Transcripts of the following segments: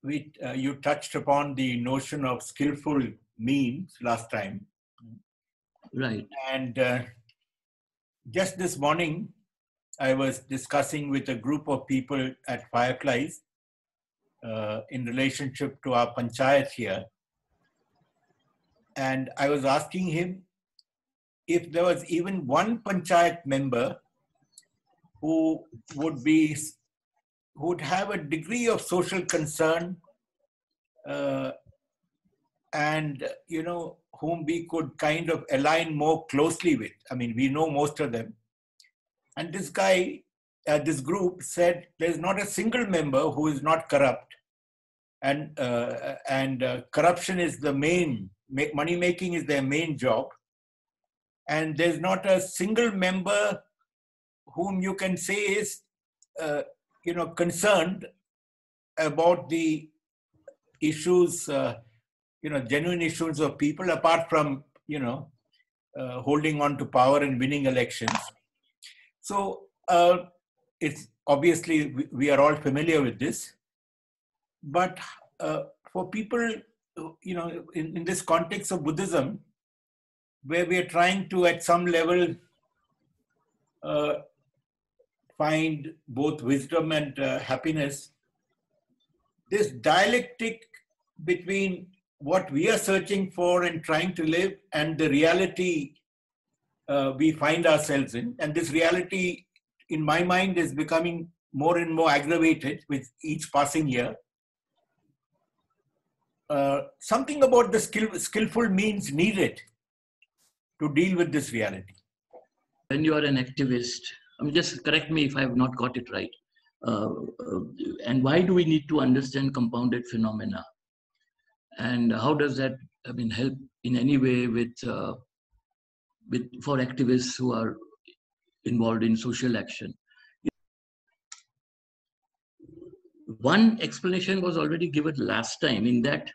You touched upon the notion of skillful means last time. Right. And just this morning, I was discussing with a group of people at Fireflies in relationship to our panchayat here. And I was asking him if there was even one panchayat member who would have a degree of social concern and, whom we could kind of align more closely with. I mean, we know most of them. And this guy, this group said there's not a single member who is not corrupt. And corruption is the main, money making is their main job. And there's not a single member whom you can say is, concerned about the issues, genuine issues of people, apart from, holding on to power and winning elections. So it's obviously, we are all familiar with this. But for people, in this context of Buddhism, where we are trying to, at some level, find both wisdom and happiness, this dialectic between what we are searching for and trying to live and the reality we find ourselves in. And this reality, in my mind, is becoming more and more aggravated with each passing year. Something about the skillful means needed to deal with this reality. When you are an activist, just correct me if I have not got it right. And why do we need to understand compounded phenomena? And how does that, help in any way for activists who are involved in social action? One explanation was already given last time, in that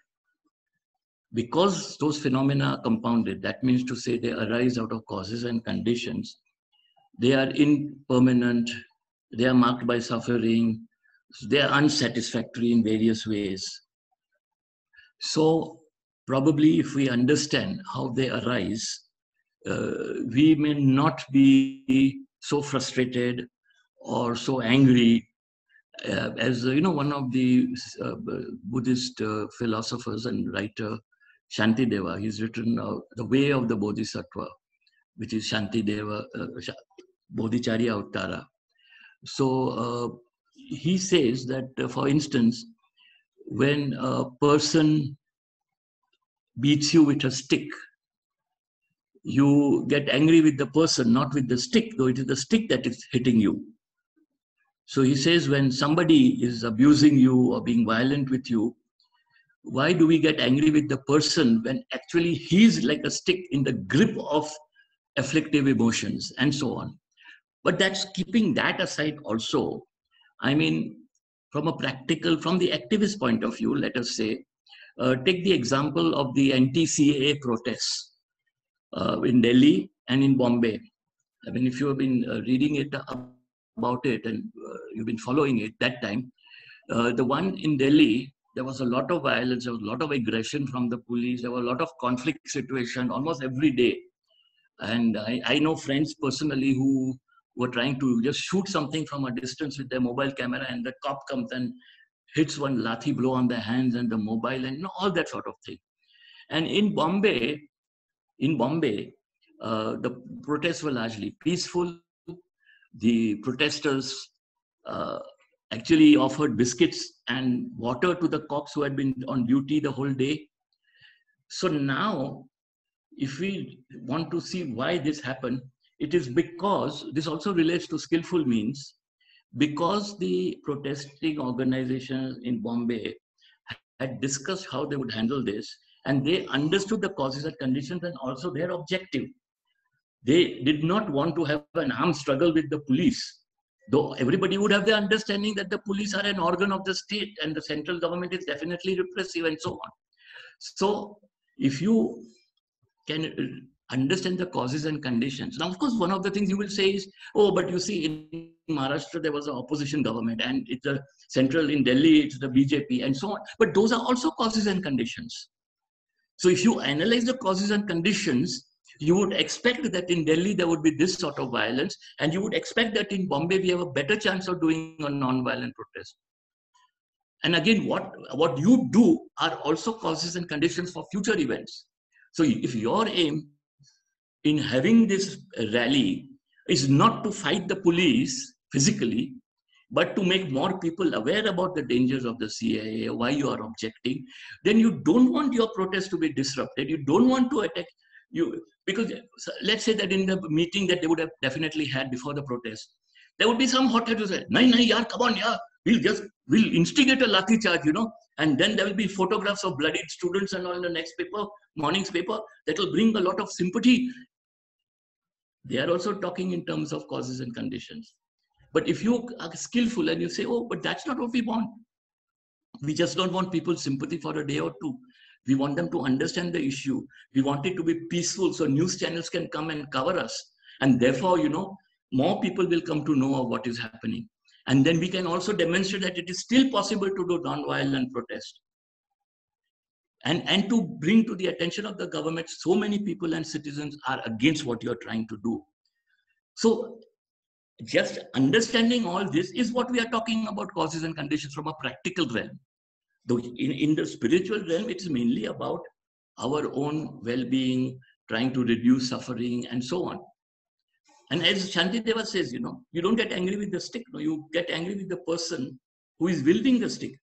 because those phenomena are compounded, that means to say they arise out of causes and conditions, they are impermanent, they are marked by suffering, they are unsatisfactory in various ways. So probably if we understand how they arise, we may not be so frustrated or so angry as one of the Buddhist philosophers and writer, Shantideva. He's written The Way of the Bodhisattva, which is Shantideva Bodhicharya Uttara. So he says that, for instance, when a person beats you with a stick, you get angry with the person, not with the stick, though it is the stick that is hitting you. So he says, when somebody is abusing you or being violent with you, why do we get angry with the person when actually he's like a stick in the grip of afflictive emotions and so on? But that's keeping that aside also. From the activist point of view, let us say, take the example of the anti-CAA protests in Delhi and in Bombay. If you have been reading about it and you've been following it that time, the one in Delhi, there was a lot of violence, there was a lot of aggression from the police, there were a lot of conflict situation almost every day. And I know friends personally who were trying to just shoot something from a distance with their mobile camera, and the cop comes and hits one lathi blow on their hands and the mobile and all that sort of thing. And in Bombay, the protests were largely peaceful. The protesters actually offered biscuits and water to the cops who had been on duty the whole day. So now, if we want to see why this happened, it is because this also relates to skillful means, because the protesting organizations in Bombay had discussed how they would handle this, and they understood the causes and conditions and also their objective. They did not want to have an armed struggle with the police, though everybody would have the understanding that the police are an organ of the state and the central government is definitely repressive and so on. So if you can understand the causes and conditions. Now, of course, one of the things you will say is, oh, but you see, in Maharashtra, there was an opposition government, and it's a central in Delhi, it's the BJP and so on. But those are also causes and conditions. So if you analyze the causes and conditions, you would expect that in Delhi there would be this sort of violence, and you would expect that in Bombay we have a better chance of doing a non-violent protest. And again, what you do are also causes and conditions for future events. So if your aim in having this rally is not to fight the police physically, but to make more people aware about the dangers of the CIA, why you are objecting, then you don't want your protest to be disrupted. You don't want to attack you, because let's say that in the meeting that they would have definitely had before the protest, there would be some hothead who say, "Nahi, nahi, yaar, come on, yaar, we'll instigate a lathi charge, you know," and then there will be photographs of bloodied students and all in the next paper, morning's paper. That will bring a lot of sympathy. They are also talking in terms of causes and conditions. But if you are skillful and you say, "Oh, but that's not what we want. We just don't want people's sympathy for a day or two. We want them to understand the issue. We want it to be peaceful so news channels can come and cover us. And therefore, you know, more people will come to know of what is happening. And then we can also demonstrate that it is still possible to do non-violent protest. And to bring to the attention of the government, so many people and citizens are against what you're trying to do." So just understanding all this is what we are talking about, causes and conditions from a practical realm. Though in the spiritual realm, it's mainly about our own well-being, trying to reduce suffering and so on. And as Shantideva says, you know, you don't get angry with the stick, no, you get angry with the person who is wielding the stick.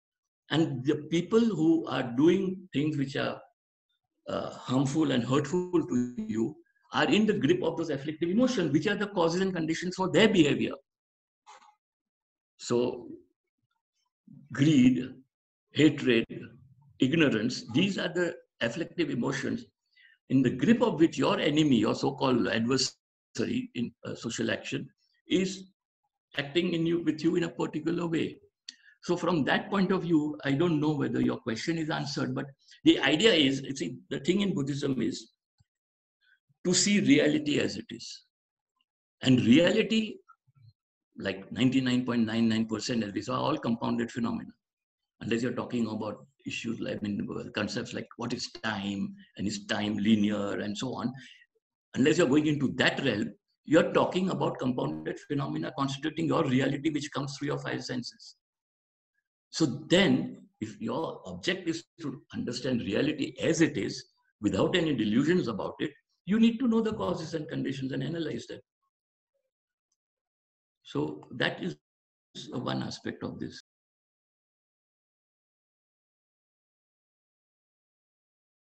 And the people who are doing things which are harmful and hurtful to you are in the grip of those afflictive emotions, which are the causes and conditions for their behavior. So greed, hatred, ignorance, these are the afflictive emotions in the grip of which your enemy, your so-called adversary in social action, is acting with you in a particular way. So from that point of view, I don't know whether your question is answered, but the idea is, see, the thing in Buddhism is to see reality as it is. And reality, like 99.99% as these are all compounded phenomena. Unless you're talking about issues like, concepts like what is time, and is time linear and so on. Unless you're going into that realm, you're talking about compounded phenomena constituting your reality, which comes through your five senses. So then, if your object is to understand reality as it is, without any delusions about it, you need to know the causes and conditions and analyze them. So that is one aspect of this.